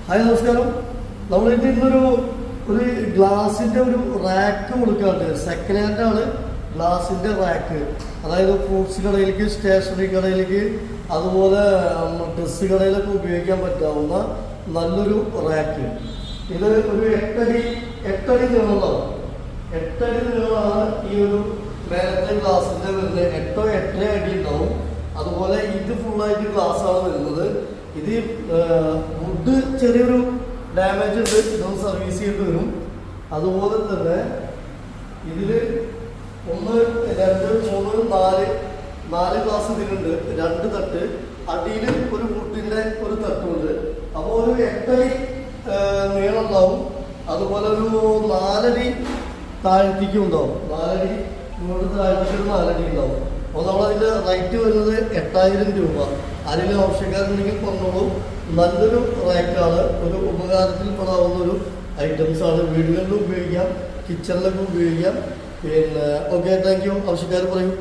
Hi നമസ്കാരം. നമ്മളിത് ഒരു ഗ്ലാസിൻ്റെ ഒരു റാക്ക് കൊടുക്കാറുണ്ട്. സെക്കൻഡ് ഹാൻഡ് ആണ് ഗ്ലാസിൻ്റെ റാക്ക്. അതായത് ഫ്രൂട്ട്സ് കടയിലേക്ക്, സ്റ്റേഷനറി കടയിലേക്ക്, അതുപോലെ ഡ്രസ്സ് കടയിലൊക്കെ ഉപയോഗിക്കാൻ പറ്റാവുന്ന നല്ലൊരു റാക്ക്. ഇത് ഒരു എട്ടടി നീളമാണ്. 8 അടി നീളമാണ് ഈ ഒരു മേലത്തെ ഗ്ലാസിൻ്റെ വരുന്നത്. 8 അടി ഉണ്ടാവും. അതുപോലെ ഇത് ഫുള്ളായിട്ട് ഗ്ലാസ്സാണ് വരുന്നത്. ഇത് വുഡ് ചെറിയൊരു ഡാമേജ് ഉണ്ട്, ഇതൊന്ന് സർവീസ് ചെയ്യേണ്ടി വരും. അതുപോലെ തന്നെ ഇതിൽ 1, 2, 3, 4 ഗ്ലാസ് ഇതിലുണ്ട്. 2 തട്ട്, അടിയിൽ ഒരു വുഡിൻ്റെ ഒരു തട്ടുമുണ്ട്. അപ്പോൾ ഒരു 8 അടി നീളം ഉണ്ടാവും. അതുപോലെ ഒരു 4 അടി താഴ്ത്തിക്കും ഉണ്ടാവും. 4 അടി ഇങ്ങോട്ട് താഴ്ത്തിക്ക് 4 അടി ഉണ്ടാവും. അപ്പോൾ നമ്മളതിൻ്റെ റേറ്റ് വരുന്നത് 8000 രൂപ. അതിൽ ആവശ്യക്കാരുണ്ടെങ്കിൽ പറഞ്ഞോളൂ. നല്ലൊരു റാക്കാണ്, ഒരു ഉപകാരത്തിൽ പെടാവുന്ന ഒരു ഐറ്റംസാണ്. വീടുകളിൽ ഉപയോഗിക്കാം, കിച്ചണിലൊക്കെ ഉപയോഗിക്കാം. പിന്നെ ഓക്കെ, താങ്ക് യു. ആവശ്യക്കാർ പറയും.